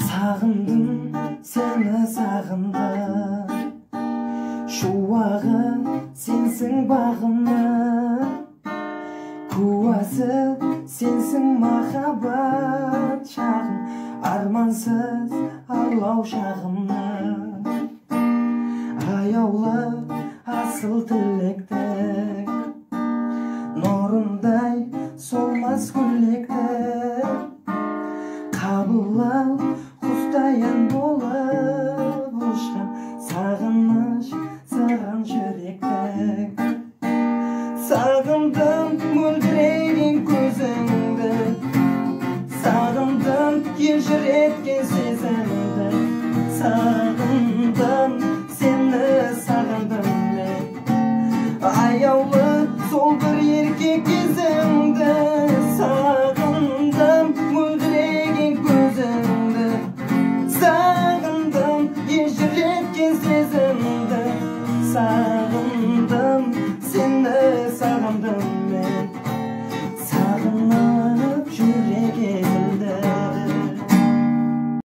Sağındım, seni sağındım. Şu vaqt sensin bağımın, kuvası sensin mahabbat çağım, armansız ağlav şağımın. Ayavlı asıl tilekte, nurunday solmaz güllekte. Kabulal Hustayan болып ұшқан сағыныш саған жүректе. Сағындым мөлдіреген көзіңді, сағындым ежіреткен сезімді. Сағындым сені, сағындым мен, аяулы сол бір еркек кезіңді. Сағындым мөлдіреген көзіңді, сағындым ежіреткен сезімді.